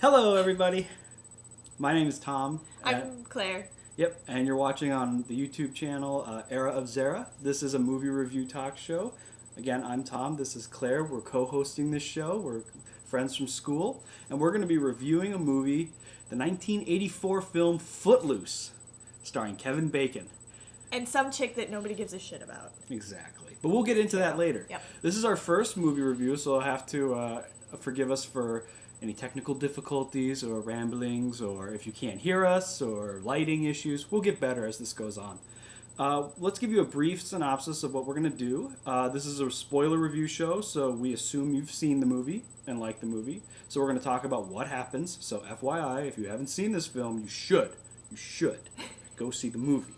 Hello, everybody. My name is Tom. I'm Claire. Yep, and you're watching on the YouTube channel Era of Zara. This is a movie review talk show. Again, I'm Tom. This is Claire. We're co-hosting this show. We're friends from school, and we're going to be reviewing a movie, the 1984 film Footloose, starring Kevin Bacon. And some chick that nobody gives a shit about. Exactly. But we'll get into that later. Yep. This is our first movie review, so I'll have to forgive us for any technical difficulties or ramblings, or if you can't hear us, or lighting issues. We'll get better as this goes on. Let's give you a brief synopsis of what we're going to do. This is a spoiler review show, so we assume you've seen the movie and like the movie. So we're going to talk about what happens. So FYI, if you haven't seen this film, you should go see the movie.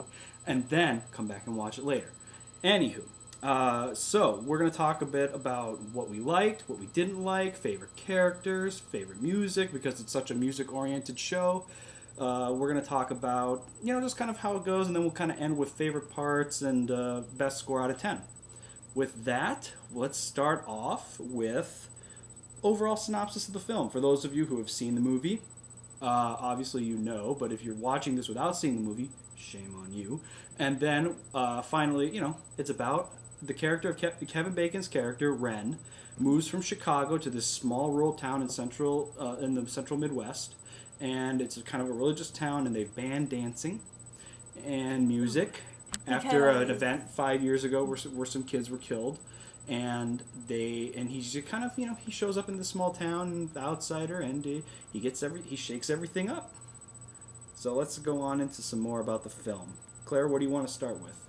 And then come back and watch it later. Anywho, so we're going to talk a bit about what we liked, what we didn't like, favorite characters, favorite music, because it's such a music-oriented show. We're going to talk about, just kind of how it goes, and then we'll kind of end with favorite parts and best score out of 10. With that, let's start off with overall synopsis of the film. For those of you who have seen the movie, obviously you know, but if you're watching this without seeing the movie, shame on you. And then finally, it's about the character of Kevin Bacon's character, Ren, moves from Chicago to this small rural town in the central Midwest. And it's kind of a religious town, and they've banned dancing and music after an event 5 years ago where some kids were killed. And he's just kind of, he shows up in this small town, the outsider, and he shakes everything up. So let's go on into some more about the film. Claire, what do you want to start with?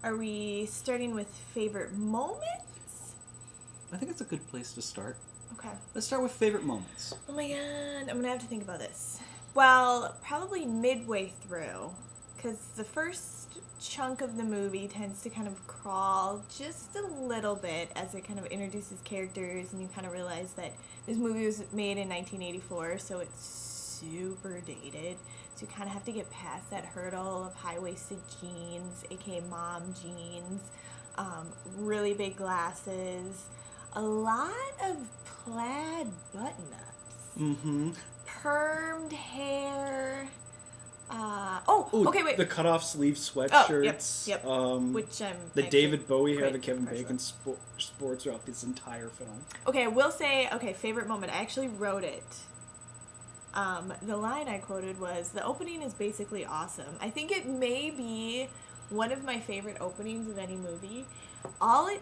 Are we starting with favorite moments? I think it's a good place to start. Okay. Let's start with favorite moments. Oh my god, I'm going to have to think about this. Well, probably midway through, because the first chunk of the movie tends to kind of crawl just a little bit as it kind of introduces characters, and you kind of realize that this movie was made in 1984, so it's super dated. So you kind of have to get past that hurdle of high-waisted jeans, aka mom jeans, really big glasses, a lot of plaid button-ups, permed hair. Okay, wait. The cut-off sleeve sweatshirts. Yep. Which I'm the David Bowie hair that Kevin Bacon sports throughout this entire film. Okay, we'll say favorite moment. I actually wrote it. The line I quoted was, "The opening is basically awesome." I think it may be one of my favorite openings of any movie. All it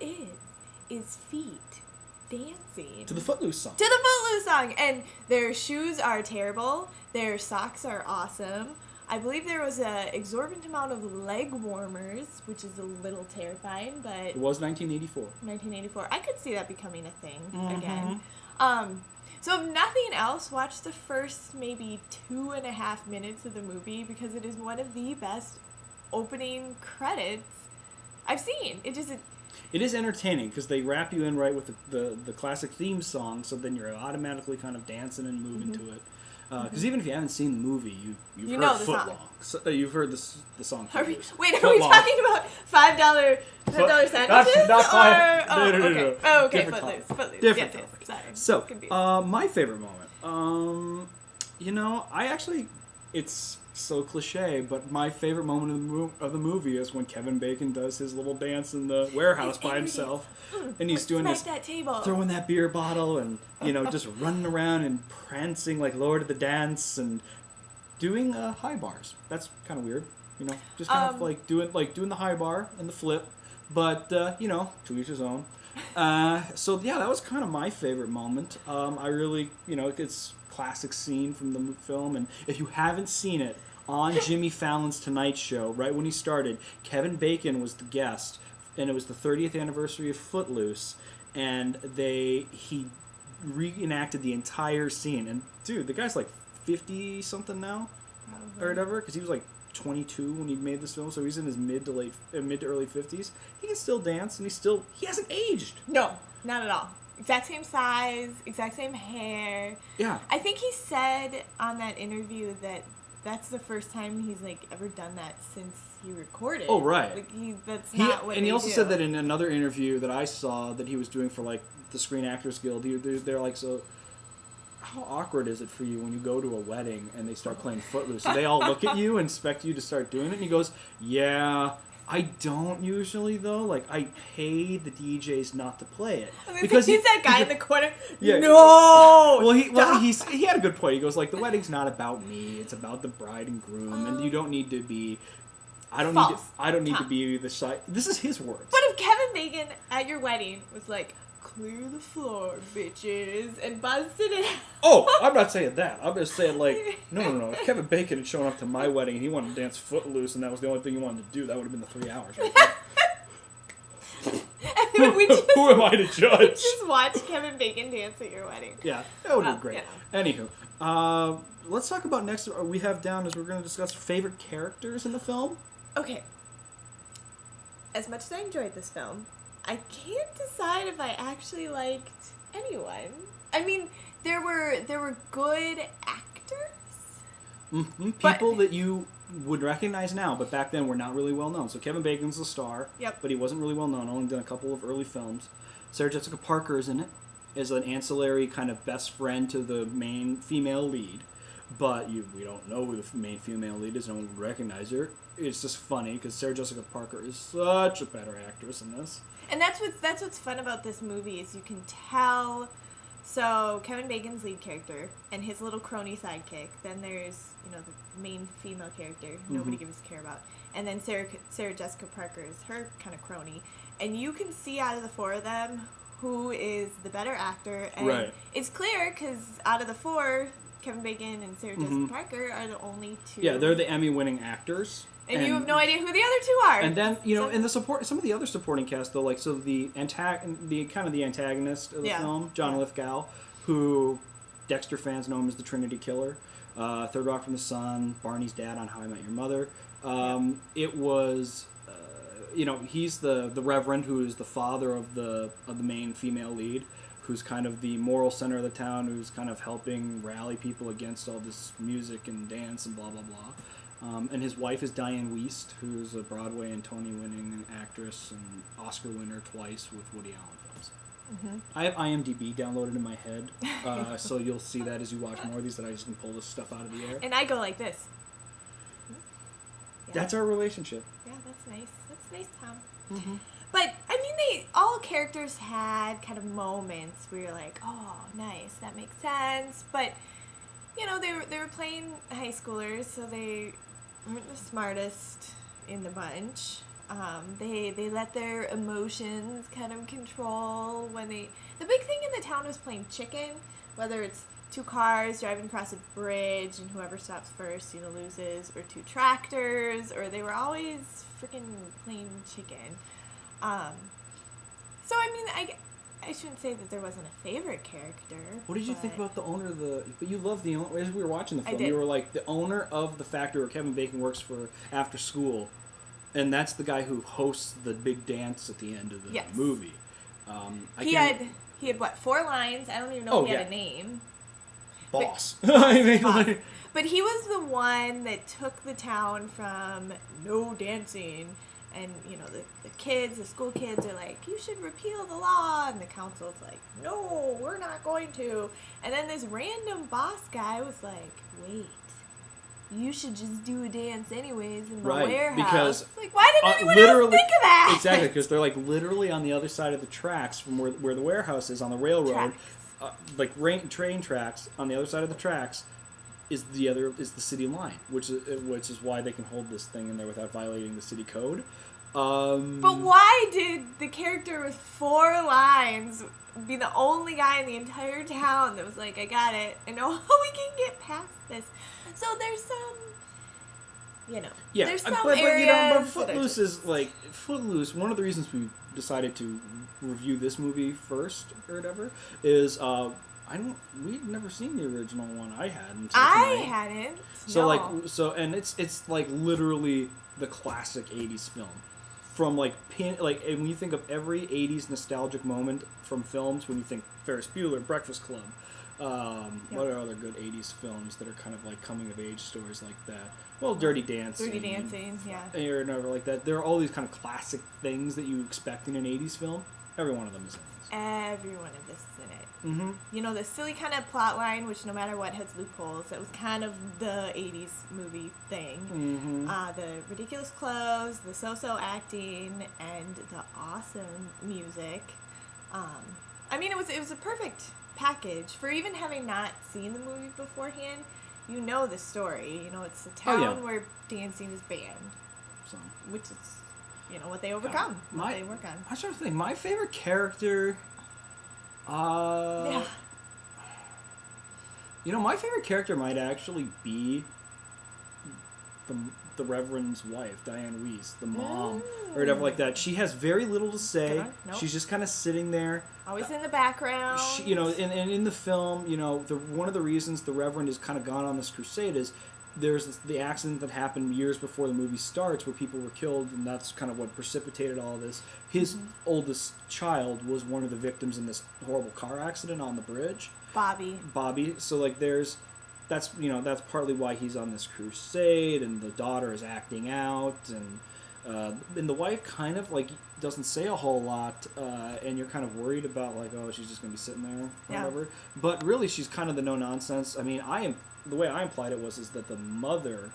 is feet dancing. To the Footloose song. And their shoes are terrible. Their socks are awesome. I believe there was an exorbitant amount of leg warmers, which is a little terrifying, but... It was 1984. 1984. I could see that becoming a thing again. So if nothing else, watch the first maybe 2.5 minutes of the movie, because it is one of the best opening credits I've seen. It is entertaining because they wrap you in right with the classic theme song, so then you're automatically kind of dancing and moving to it. Because even if you haven't seen the movie, you've heard Footlong. So, you've heard the song. Are we talking about $5 sandwiches? Not five. No. Oh, okay. Footloose. Different Yes, sorry. So, my favorite moment. It's so cliche, but my favorite moment of the movie is when Kevin Bacon does his little dance in the warehouse by himself, and he's doing this, throwing that beer bottle, and just running around and prancing like Lord of the Dance, and doing high bars. That's kind of weird, just kind of like doing the high bar and the flip, but to each his own. So yeah, that was kind of my favorite moment. I really, it's classic scene from the film, and if you haven't seen it, on Jimmy Fallon's Tonight Show, right when he started, Kevin Bacon was the guest, and it was the 30th anniversary of Footloose, and he reenacted the entire scene. And dude, the guy's like 50 something now, or whatever, because he was like 22 when he made this film, so he's in his mid to early 50s. He can still dance, and he hasn't aged. No, not at all. Exact same size, exact same hair. Yeah. I think he said on that interview that that's the first time he's ever done that since he recorded. Oh, right. And he also said that in another interview that I saw that he was doing for the Screen Actors Guild. They're like, so how awkward is it for you when you go to a wedding and they start playing Footloose? So they all look at you and expect you to start doing it, and he goes, "Yeah, I don't usually though. Like I pay the DJs not to play it because he's that guy in the corner. Yeah. No. Well, he had a good point. He goes like, the wedding's not about me. It's about the bride and groom, and you don't need to be. I don't need to be the side. This is his words. But if Kevin Bacon at your wedding was like, "Clear the floor, bitches," and busted it. Oh, I'm not saying that. I'm just saying like, no. If Kevin Bacon had shown up to my wedding and he wanted to dance Footloose and that was the only thing he wanted to do, that would have been the 3 hours. Right there. Who am I to judge? Just watch Kevin Bacon dance at your wedding. Yeah, that would have been great. You know. Anywho, let's talk about next. We have down as we're going to discuss favorite characters in the film. Okay. As much as I enjoyed this film, I can't decide if I actually liked anyone. I mean, there were good actors. Mm-hmm. People that you would recognize now, but back then were not really well known. So Kevin Bacon's the star, but he wasn't really well known. Only done a couple of early films. Sarah Jessica Parker is in it as an ancillary kind of best friend to the main female lead. But we don't know who the main female lead is. No one would recognize her. It's just funny because Sarah Jessica Parker is such a better actress in this. And that's what's fun about this movie is you can tell. So Kevin Bacon's lead character and his little crony sidekick. Then there's the main female character nobody gives a care about, and then Sarah Jessica Parker is her kind of crony. And you can see out of the four of them who is the better actor. And it's clear because out of the four, Kevin Bacon and Sarah Jessica Parker are the only two. Yeah, they're the Emmy-winning actors. And you have no idea who the other two are. And then in the support, some of the other supporting cast though, like the antagonist of the film, John Lithgow, who Dexter fans know him as the Trinity Killer, Third Rock from the Sun, Barney's dad on How I Met Your Mother. It was, he's the Reverend who is the father of the main female lead, who's kind of the moral center of the town, who's kind of helping rally people against all this music and dance and blah blah blah. And his wife is Diane Wiest, who's a Broadway and Tony-winning actress and Oscar winner twice with Woody Allen films. Mm-hmm. I have IMDb downloaded in my head, so you'll see that as you watch more of these, that I just can pull this stuff out of the air. And I go like this. Yeah. That's our relationship. Yeah, that's nice. That's nice, Tom. Mm-hmm. But, I mean, all characters had kind of moments where you're like, oh, nice, that makes sense. But, they were playing high schoolers, so they weren't the smartest in the bunch. They let their emotions kind of control when the big thing in the town was playing chicken, whether it's two cars driving across a bridge and whoever stops first, loses, or two tractors, or they were always freaking playing chicken. So I mean, I shouldn't say that there wasn't a favorite character. What did you think about the owner of the... But you loved the owner... As we were watching the film, you were like, the owner of the factory where Kevin Bacon works for after school, and that's the guy who hosts the big dance at the end of the movie. He had, what, 4 lines? I don't even know if he had a name. Boss. Boss. But he was the one that took the town from no dancing. And, the school kids are like, you should repeal the law. And the council's like, no, we're not going to. And then this random boss guy was like, wait, you should just do a dance anyways in my warehouse. Because like, why didn't anyone else think of that? Exactly, because they're like literally on the other side of the tracks from where the warehouse is on the railroad. Train tracks on the other side of the tracks is the city line, which is why they can hold this thing in there without violating the city code. But why did the character with 4 lines be the only guy in the entire town that was like, I got it, I know how we can get past this? So there's some, there's some areas. But Footloose is like Footloose. One of the reasons we decided to review this movie first or whatever is we'd never seen the original one. I hadn't. I hadn't. So and it's like literally the classic '80s film. From and when you think of every '80s nostalgic moment from films, when you think Ferris Bueller, Breakfast Club, what are other good '80s films that are kind of like coming of age stories like that? Well, Dirty Dancing. Dirty Dancing, yeah. Or whatever like that. There are all these kind of classic things that you expect in an '80s film. Every one of them is in this. Every one of this is in it. Mm-hmm. You know, the silly kind of plot line, which no matter what has loopholes. That was kind of the 80s movie thing. Mm-hmm. The ridiculous clothes, the so-so acting, and the awesome music. I mean, it was a perfect package for even having not seen the movie beforehand. You know the story. You know, it's a town where dancing is banned, So, which is, you know, what they overcome, what they work on. I sort of think my favorite character. Yeah. You know, my favorite character might actually be the Reverend's wife, Diane Weiss, the mom, or whatever like that. She has very little to say. Nope. She's just kind of sitting there. Always in the background. You know, and in the film, you know, one of the reasons the Reverend has kind of gone on this crusade is there's the accident that happened years before the movie starts where people were killed, and that's kind of what precipitated all of this. His oldest child was one of the victims in this horrible car accident on the bridge. Bobby. So, like, that's partly why he's on this crusade, and the daughter is acting out, and the wife kind of, like, doesn't say a whole lot, and you're kind of worried about, like, oh, she's just going to be sitting there or whatever. But really, she's kind of the no-nonsense. I mean, the way I implied it is that the mother,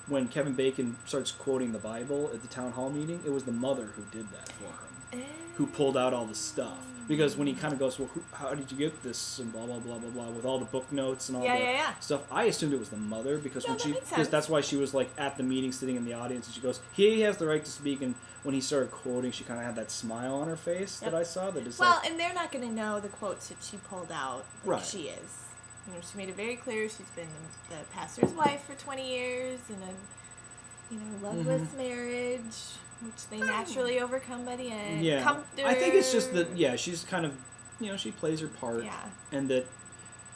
when Kevin Bacon starts quoting the Bible at the town hall meeting, it was the mother who did that for him, who pulled out all the stuff. Because when he kind of goes, well, how did you get this, and blah, blah, blah, blah, blah, with all the book notes and all that stuff, I assumed it was the mother, because because that's why she was, like, at the meeting sitting in the audience, and she goes, he has the right to speak, and when he started quoting, she kind of had that smile on her face that I saw. That is and they're not going to know the quotes that she pulled out like she is. You know, she made it very clear she's been the pastor's wife for 20 years in a, loveless marriage, which they naturally overcome by the end. Yeah, I think it's just that, she's kind of, she plays her part. Yeah. And that,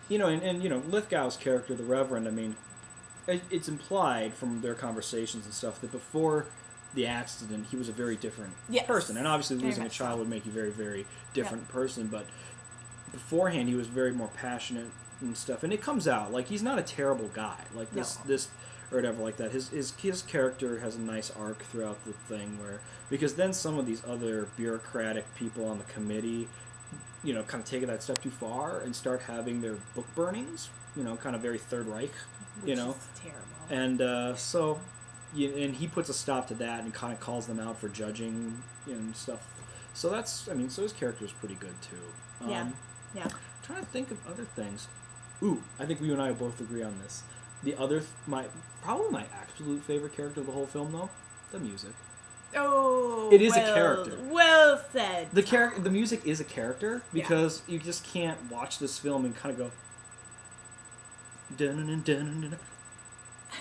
and Lithgow's character, the Reverend, I mean, it's implied from their conversations and stuff that before the accident, he was a very different person. And obviously losing a child would make you a very, very different person, but beforehand he was very more passionate and stuff. And it comes out, like, he's not a terrible guy. Like, this or whatever like that. His character has a nice arc throughout the thing because then some of these other bureaucratic people on the committee, kind of take that step too far and start having their book burnings, kind of very Third Reich, Which is terrible. And and he puts a stop to that and kind of calls them out for judging and stuff. So so his character is pretty good too. Yeah. I'm trying to think of other things. Ooh, I think you and I both agree on this. Probably my absolute favorite character of the whole film, though, the music. Oh, it is a character. Well said. The music is a character because you just can't watch this film and kind of go, dun dun dun dun,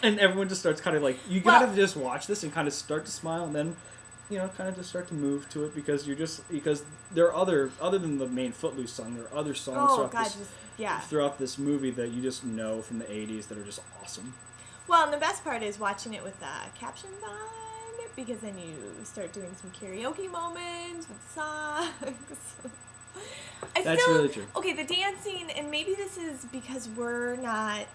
and everyone just starts kind of like you gotta just watch this and kind of start to smile and then kind of just start to move to it because there are other than the main Footloose song, there are other songs throughout this movie that you just know from the 80s that are just awesome. Well, and the best part is watching it with captions on, because then you start doing some karaoke moments with songs. That's really true. Okay, the dancing, and maybe this is because we're not...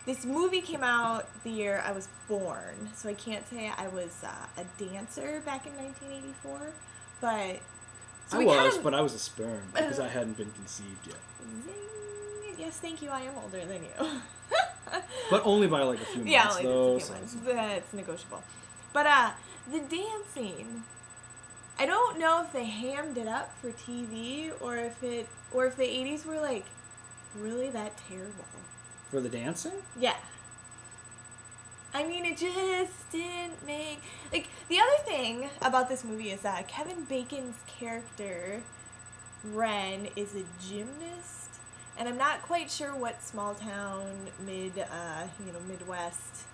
This movie came out the year I was born, so I can't say I was a dancer back in 1984, but... So but I was a sperm, because I hadn't been conceived yet. Zing. Yes, thank you, I am older than you. But only by like a few months, though. That's negotiable. But the dancing, I don't know if they hammed it up for TV or if the 80s were like really that terrible. For the dancing? Yeah. I mean, it just didn't make... Like, the other thing about this movie is that Kevin Bacon's character, Ren, is a gymnast. And I'm not quite sure what small town, Midwest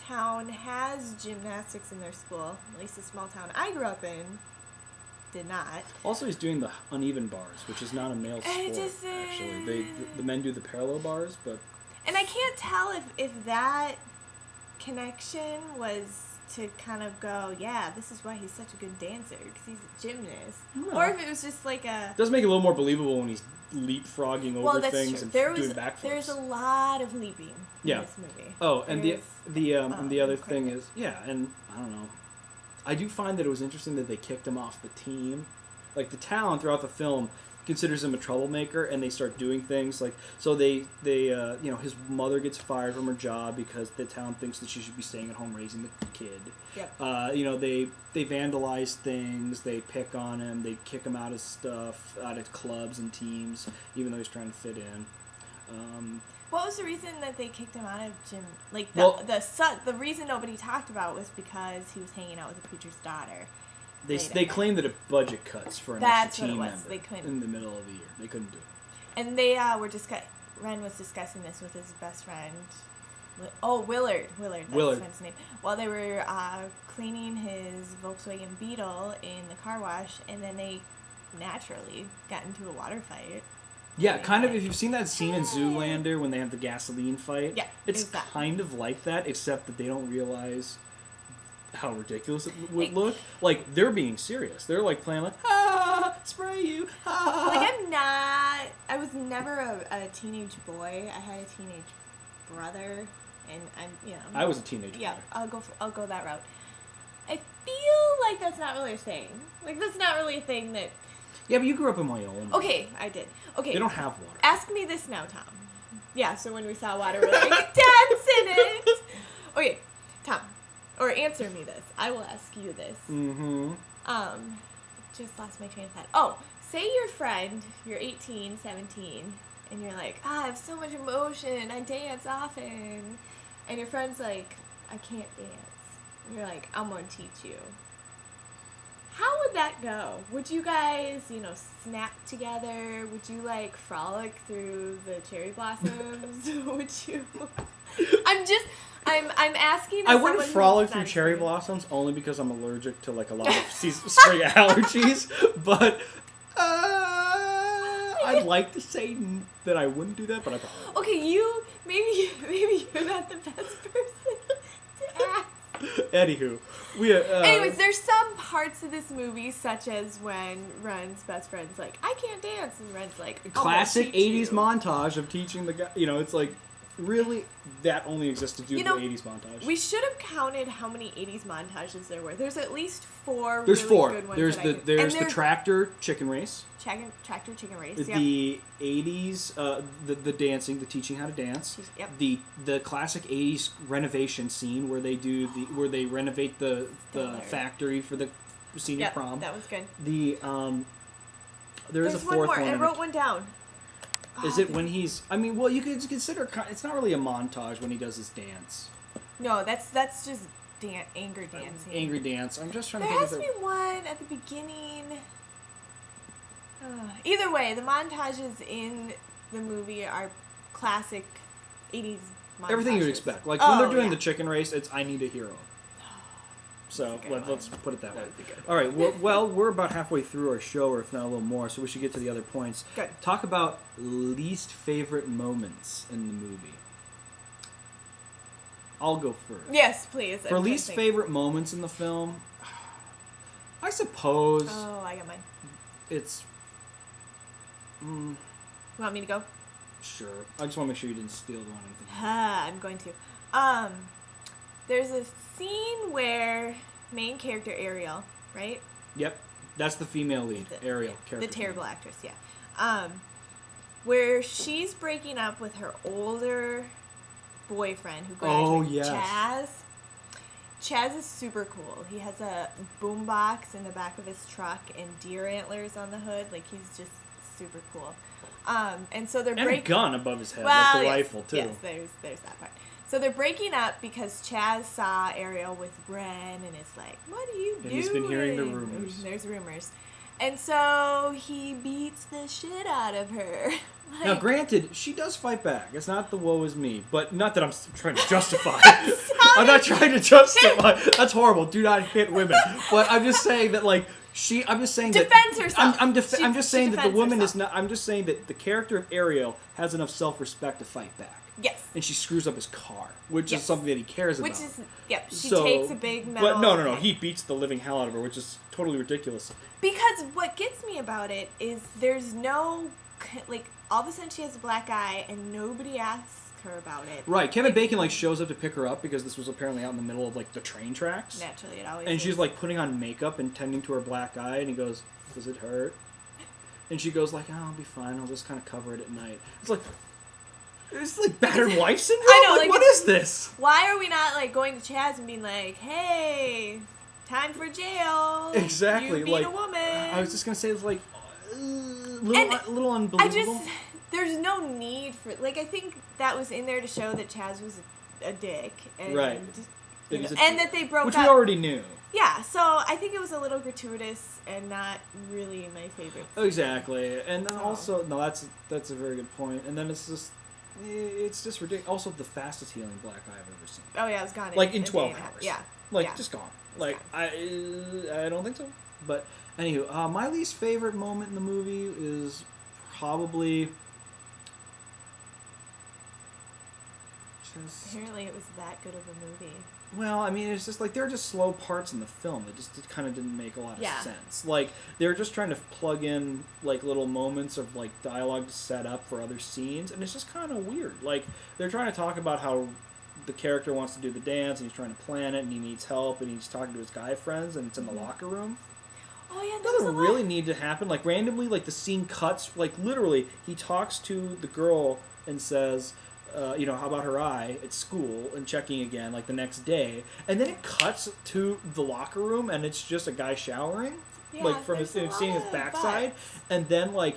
town has gymnastics in their school. At least the small town I grew up in did not. Also, he's doing the uneven bars, which is not a male sport, actually. The men do the parallel bars, but... And I can't tell if that connection was to kind of go, yeah, this is why he's such a good dancer, because he's a gymnast. No. Or if it was just like a... It does make it a little more believable when he's leapfrogging over things and doing backflips. There's a lot of leaping in this movie. Oh, and the other thing is, and I don't know. I do find that it was interesting that they kicked him off the team. Like, the town throughout the film considers him a troublemaker, and they start doing things like so they his mother gets fired from her job because the town thinks that she should be staying at home raising the kid. Yep. They vandalize things, they pick on him, they kick him out of stuff, out of clubs and teams, even though he's trying to fit in. What was the reason that they kicked him out of gym? Like the reason nobody talked about was because he was hanging out with the preacher's daughter. They claimed that it budget cuts for an extra team member in the middle of the year. They couldn't do it. And they Ren was discussing this with his best friend. Oh, Willard. That's his friend's name. While they were cleaning his Volkswagen Beetle in the car wash, and then they naturally got into a water fight. Yeah, kind of. If you've seen that scene in Zoolander when they have the gasoline fight, yeah, it's kind of like that, except that they don't realize how ridiculous it would look. Like, they're being serious. They're like playing like, spray you, Like, I was never a teenage boy. I had a teenage brother, and I was a teenager. Yeah, I'll go that route. I feel like that's not really a thing. Like, that's not really a thing that... Yeah, but you grew up in Wyoming. Okay, I did. Okay. They don't have water. Ask me this now, Tom. Yeah, so when we saw water, we're like, dance in it! Okay, Tom. Or answer me this. I will ask you this. Mm-hmm. Just lost my train of thought. Oh, say your friend, you're 18, 17, and you're like, I have so much emotion, I dance often. And your friend's like, I can't dance. And you're like, I'm going to teach you. How would that go? Would you guys, snap together? Would you, frolic through the cherry blossoms? Would you... I'm asking. I wouldn't frolic through cherry blossoms only because I'm allergic to a lot of spring allergies. But I'd like to say that I wouldn't do that, but I probably would. Okay, maybe you're not the best person to ask. Anywho, anyways, there's some parts of this movie, such as when Ren's best friend's like, I can't dance, and Ren's like, classic 80s montage of teaching the guy. It's like. Really, that only exists to do the 80s montage. We should have counted how many 80s montages there were. There's at least four. There's really four. Good ones There's the tractor chicken race. Tractor chicken race. The 80s, the dancing, the teaching how to dance. Yep. The classic 80s renovation scene where they renovate the factory for the senior prom. That was good. There's a fourth one. I wrote one down. Is it when he's... I mean, well, you could consider... It's not really a montage when he does his dance. No, that's just angry dancing. Angry dance. I'm just trying to think of... There has to be one at the beginning. Either way, the montages in the movie are classic 80s montages. Everything you'd expect. Like, when they're doing the chicken race, it's I Need a Hero. So, let's put it that way. All right, well, we're about halfway through our show, or if not a little more, so we should get to the other points. Good. Talk about least favorite moments in the movie. I'll go first. Yes, please. For least favorite moments in the film, I suppose... Oh, I got mine. It's... You want me to go? Sure. I just want to make sure you didn't steal the one I'm thinking. I'm going to. There's a scene where main character Ariel, right? Yep. That's the female lead, Ariel. The terrible actress, yeah. Where she's breaking up with her older boyfriend who graduated, Chaz. Chaz is super cool. He has a boombox in the back of his truck and deer antlers on the hood. Like, he's just super cool. And so they're a gun above his head, like the rifle, too. Yes, there's that part. So they're breaking up because Chaz saw Ariel with Ren and is like, what are you doing? And he's been hearing the rumors. There's rumors. And so he beats the shit out of her. Now, granted, she does fight back. It's not the woe is me. But not that I'm trying to justify. I'm not trying to justify. That's horrible. Do not hit women. But I'm just saying that, I'm just saying defends herself. I'm just saying that the woman herself. is not. I'm just saying that the character of Ariel has enough self-respect to fight back. Yes. And she screws up his car, which is something that he cares about. Which is, she takes a big metal... But no. He beats the living hell out of her, which is totally ridiculous. Because what gets me about it is there's no... all of a sudden she has a black eye and nobody asks her about it. Right. Kevin Bacon, shows up to pick her up because this was apparently out in the middle of, the train tracks. Naturally, it always And is. she's, putting on makeup and tending to her black eye, and he goes, does it hurt? And she goes like, "Oh, I'll be fine. I'll just kind of cover it at night." It's like battered wife syndrome. I know, Like, what is this? Why are we not like going to Chaz and being like, "Hey, time for jail"? Exactly. You beat like a woman. I was just gonna say, it's like little unbelievable. There's no need for I think that was in there to show that Chaz was a dick, and Right. and that they broke which up. we already knew. Yeah, so I think it was a little gratuitous and not really my favorite. Exactly, and then also that's a very good point. And then it's just ridiculous. Also, the fastest healing black eye I've ever seen. Oh yeah, it's gone. Like in 12 hours. Yeah. Just gone. It's I don't think so. But anywho, my least favorite moment in the movie is probably just. Apparently, it was that good of a movie. Well, I mean, it's just like there are just slow parts in the film that just kind of didn't make a lot of Yeah. sense. Like they were just trying to plug in like little moments of like dialogue to set up for other scenes, and it's just kind of weird. Like they're trying to talk about how the character wants to do the dance, and he's trying to plan it, and he needs help, and he's talking to his guy friends, and it's in the locker room. Oh yeah, It doesn't really need to happen. Like randomly, like the scene cuts. Like literally, he talks to the girl and says, how about her eye at school, and checking again like the next day, and then it cuts to the locker room, and it's just a guy showering, like from seeing his backside, and then like.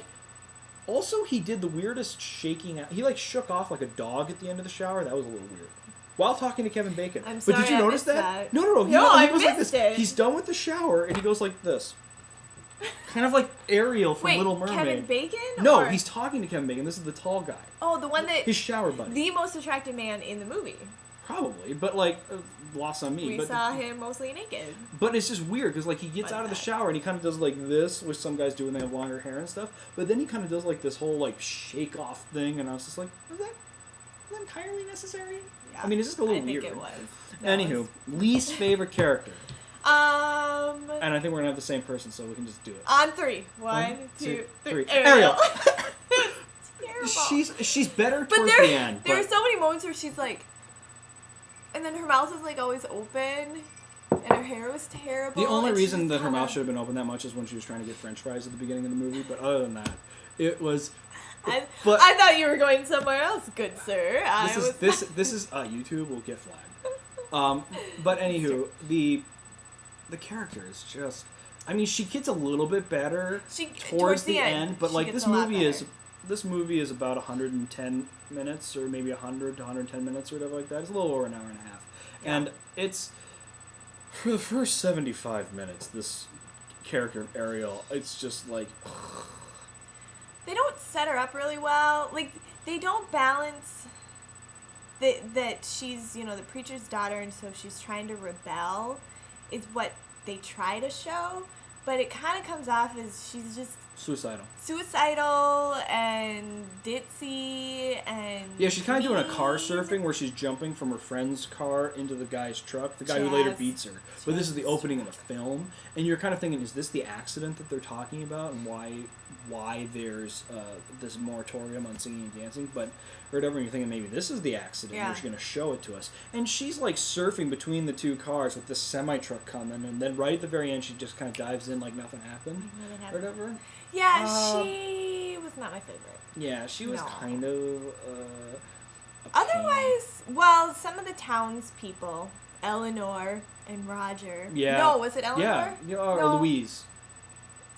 Also, he did the weirdest shaking. He like shook off like a dog at the end of the shower. That was a little weird. While talking to Kevin Bacon. I'm But sorry, did you I notice missed that? that. No. He I goes like missed this. it. He's done with the shower, and he goes like this. Kind of like Ariel from Wait, Little Mermaid. Kevin Bacon? No, or... he's talking to Kevin Bacon. This is the tall guy. Oh, the one that... His shower buddy. The most attractive man in the movie. Probably, but like, lost on me. We saw him mostly naked. But it's just weird, because like he gets out of the shower, and he kind of does like this, which some guys do when they have longer hair and stuff, but then he kind of does like this whole like shake-off thing, and I was just like, was that entirely necessary? Yeah. I mean, it's just a little weird. I think it was. Anywho, least favorite character. And I think we're gonna have the same person, so we can just do it. On three. One, two, three. Ariel. Terrible. She's better towards the end. There are so many moments where she's like, and then her mouth is like always open, and her hair was terrible. The only reason that her mouth should have been open that much is when she was trying to get French fries at the beginning of the movie. But other than that, it was. I thought you were going somewhere else, good sir. This is YouTube will get flagged. But anywho, the character is just. I mean, she gets a little bit better towards the end, but like this movie is about 110 minutes, or maybe 100 to 110 minutes, or whatever like that. It's a little over an hour and a half, and it's for the first 75 minutes. This character of Ariel, it's just like. They don't set her up really well. Like, they don't balance that she's, the preacher's daughter, and so she's trying to rebel, is what they try to show. But it kind of comes off as she's just... Suicidal and ditzy and... Yeah, she's kind of doing a car surfing where she's jumping from her friend's car into the guy's truck, the guy who later beats her. But this is the opening of the film, and you're kind of thinking, is this the accident that they're talking about, and why there's this moratorium on singing and dancing? But or whatever, and you're thinking maybe this is the accident, where she's going to show it to us. And she's like surfing between the two cars with this semi-truck coming, and then right at the very end she just kind of dives in like nothing happened, or whatever. Yeah, she was not my favorite. Yeah, she was kind of otherwise, well, some of the townspeople, Eleanor and Roger. Yeah. No, was it Eleanor? Yeah, or Louise.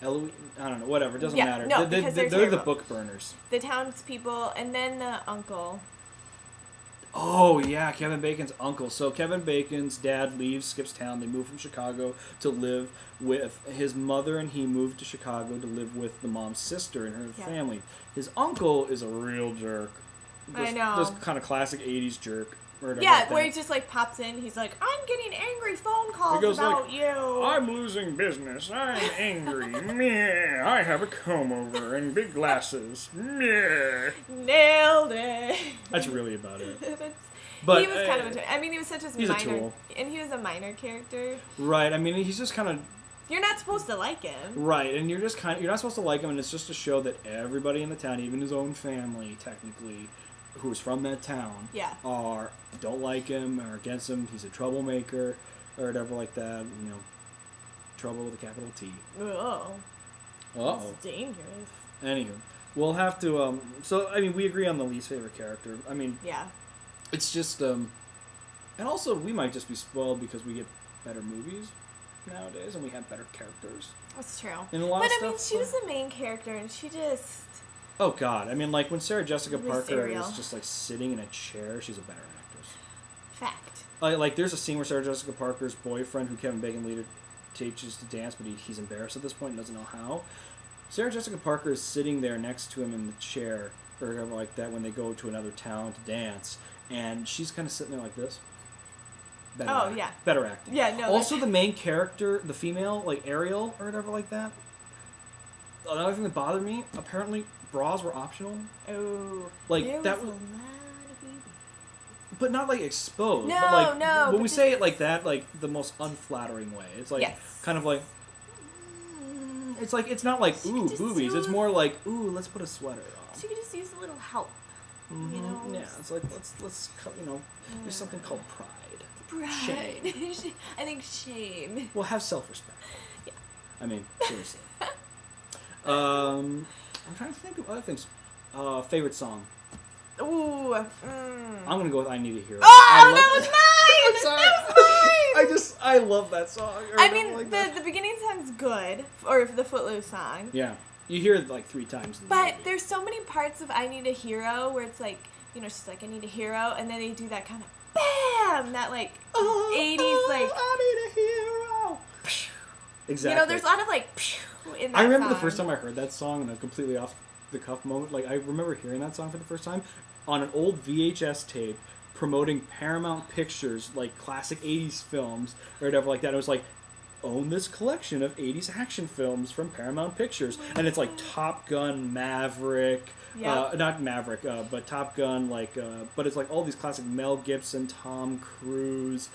Eloise, I don't know, whatever, it doesn't matter. No, they're the book burners. The townspeople, and then the uncle. Oh, yeah, Kevin Bacon's uncle. So Kevin Bacon's dad skips town. They move from Chicago to live with his mother, and he moved to Chicago to live with the mom's sister and her family. His uncle is a real jerk. I know. Just kind of classic 80s jerk. Yeah, where he just like pops in. He's like, I'm getting angry phone calls about you. I'm losing business. I'm angry. Meh. I have a comb over and big glasses. Meh. Nailed it. That's really about it. But he was kind of he was such a minor. A tool. And he was a minor character. Right. I mean, he's just kind of. You're not supposed to like him. Right, and you're not supposed to like him, and it's just to show that everybody in the town, even his own family, technically, who's from that town, don't like him or against him. He's a troublemaker or whatever like that. Trouble with a capital T. Oh. Uh-oh. It's dangerous. Anywho, we'll have to. So I mean, we agree on the least favorite character. I mean, Yeah. it's just. And also, we might just be spoiled because we get better movies nowadays, and we have better characters. That's true. In a lot but of I mean, stuff, she was the main character, and she just. Oh God! I mean, like when Sarah Jessica Really Parker serial. is just like sitting in a chair, she's a better actress. Fact. Like there's a scene where Sarah Jessica Parker's boyfriend, who Kevin Bacon later teaches to dance, but he's embarrassed at this point and doesn't know how. Sarah Jessica Parker is sitting there next to him in the chair, or whatever like that, when they go to another town to dance, and she's kind of sitting there like this. Better Yeah. Better acting. Yeah, no. Also, the main character, the female, like Ariel or whatever like that. Another thing that bothered me, apparently bras were optional. Oh. Like there that was was, a lot of baby. but not like exposed. No, but like, no, When but we this- say it like that, like the most unflattering way. It's like Yes. kind of like. It's like it's not like She ooh could just boobies. It's use- more like ooh let's put a sweater on. She could just use a little help. You know? Yeah, it's like let's there's something called pride. Pride. I think shame. Well, have self-respect. Yeah. I mean, seriously. I'm trying to think of other things. Favorite song. Ooh. I'm gonna go with "I Need a Hero." Oh, that was mine! I'm sorry. That was mine! I love that song. or I whatever mean, like the that. beginning song's good, or the Footloose song. Yeah, you hear it like 3 times. In the But movie. there's so many parts of I Need a Hero where it's like, you know, she's like, I need a hero, and then they do that kind of BAM! That like 80s, like, I need a hero. Exactly. you know, there's a lot of like in that I remember song. the first time I heard that song, and a completely off the cuff moment. Like I remember hearing that song for the first time on an old VHS tape promoting Paramount Pictures, like classic '80s films or whatever like that. It was like, own this collection of '80s action films from Paramount Pictures, and it's like Top Gun, Maverick. Yep. Not Maverick, but Top Gun. But it's like all these classic Mel Gibson, Tom Cruise.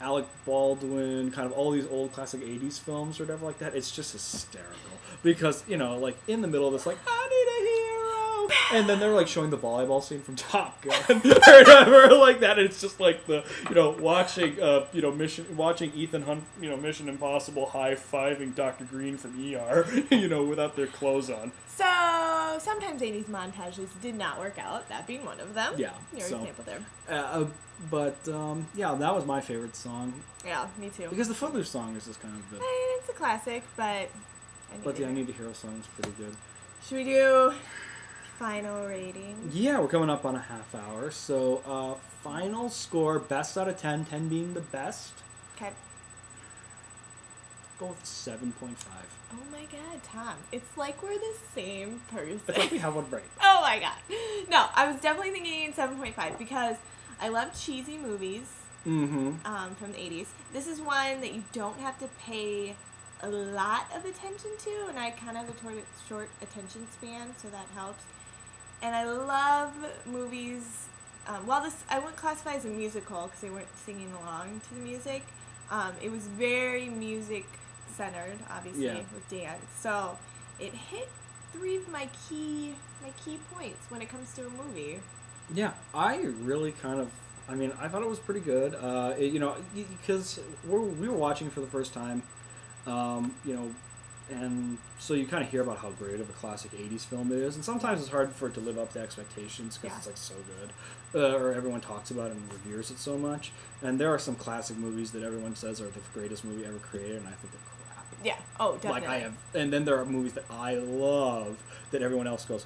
Alec Baldwin, kind of all these old classic 80s films or whatever like that. It's just hysterical. Because, you know, like in the middle of this, like, I need a hero. And then they're like showing the volleyball scene from Top Gun or whatever like that. And it's just like the, watching, watching Ethan Hunt, Mission Impossible high-fiving Dr. Green from ER, without their clothes on. So sometimes 80s montages did not work out, that being one of them. Yeah. Your example there. But that was my favorite song. Yeah, me too. Because the Footloose song is just kind of the... It's a classic, but I Need a Hero song is pretty good. Should we do final rating? Yeah, we're coming up on a half hour. So, final score, best out of 10, 10 being the best. Okay. Go with 7.5. Oh my god, Tom. It's like we're the same person. It's like we have one break. Oh my god. No, I was definitely thinking 7.5 because I love cheesy movies Mm-hmm. from the 80s. This is one that you don't have to pay a lot of attention to, and I kind of have a short attention span, so that helps. And I love movies. While this, I wouldn't classify as a musical because they weren't singing along to the music. It was very music centered, obviously, Yeah. with dance. So it hit 3 of my key points when it comes to a movie. Yeah, I really I thought it was pretty good. Because we were watching for the first time, and so you kind of hear about how great of a classic 80s film it is, and sometimes it's hard for it to live up to expectations because it's like so good, or everyone talks about it and reveres it so much. And there are some classic movies that everyone says are the greatest movie ever created, and I think they're crap. Yeah. Oh, definitely. Like and then there are movies that I love that everyone else goes,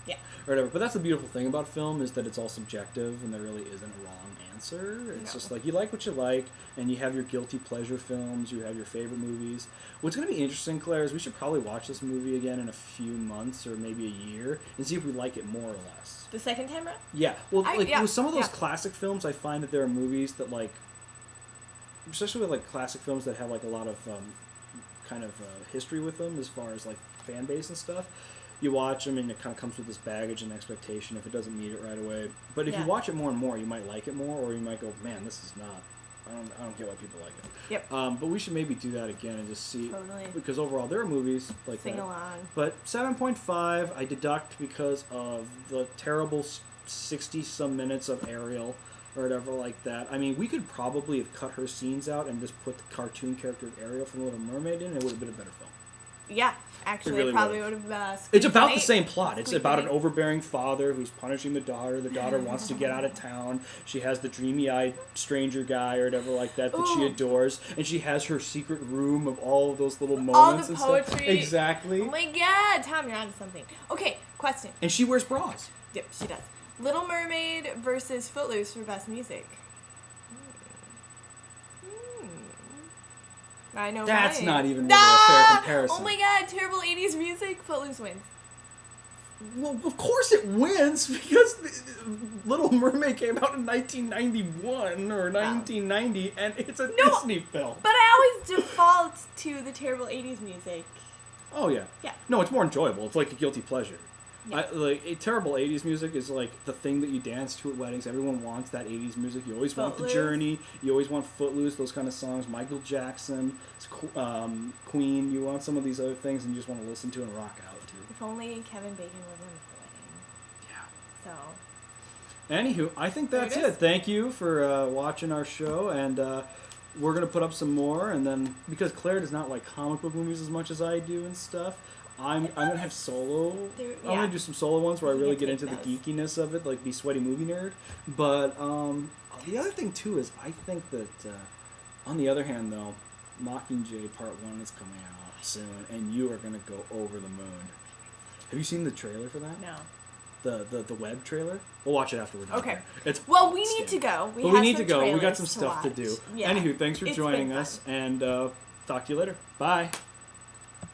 Yeah. or whatever. But that's the beautiful thing about film is that it's all subjective, and there really isn't a wrong answer. It's No. just like you like what you like, and you have your guilty pleasure films, you have your favorite movies. What's going to be interesting, Claire, is we should probably watch this movie again in a few months or maybe a year and see if we like it more or less. The second time around? Yeah, well, with some of those yeah. classic films, I find that there are movies that especially with like classic films that have like a lot of history with them as far as like fan base and stuff. You watch them and it kind of comes with this baggage and expectation if it doesn't meet it right away. But if you watch it more and more, you might like it more, or you might go, man, this is not. I don't get why people like it. Yep. But we should maybe do that again and just see. Totally. Because overall, there are movies like Sing that. along. But 7.5, I deduct because of the terrible 60-some minutes of Ariel or whatever like that. I mean, we could probably have cut her scenes out and just put the cartoon character of Ariel from Little Mermaid in, and it would have been a better film. Yeah. Actually, really it probably would've. would have. It's about the same plot. It's about an overbearing father who's punishing the daughter. The daughter wants to get out of town. She has the dreamy-eyed stranger guy or whatever like that she Ooh. adores, and she has her secret room of all of those little moments All the and poetry. stuff. Exactly. Oh my god, Tom, you're onto something. Okay, question. And she wears bras. Yep, she does. Little Mermaid versus Footloose for best music. I know. That's mine. not even really a fair comparison. Oh my god, terrible 80s music. Footloose wins. Well, of course it wins because Little Mermaid came out in 1991 or 1990, and it's a Disney film. But I always default to the terrible 80s music. Oh yeah. Yeah. No, it's more enjoyable. It's like a guilty pleasure. Yeah. A terrible 80s music is like the thing that you dance to at weddings. Everyone wants that 80s music. You always want The Journey. You always want Footloose, those kind of songs. Michael Jackson, Queen. You want some of these other things, and you just want to listen to and rock out to. If only Kevin Bacon was in the wedding. Yeah. So. Anywho, I think that's it. Thank you for watching our show, and we're going to put up some more, and then, because Claire does not like comic book movies as much as I do and stuff, I'm gonna have solo. I'm gonna do some solo ones where I really get into the geekiness of it, like be sweaty movie nerd. But the other thing too is I think that on the other hand though, Mockingjay Part 1 is coming out soon, and you are gonna go over the moon. Have you seen the trailer for that? No. The web trailer? We'll watch it after we're done. Okay. It's well, we need to go. We need to go. We got some stuff to do. Yeah. Anywho, thanks for joining us, and talk to you later. Bye.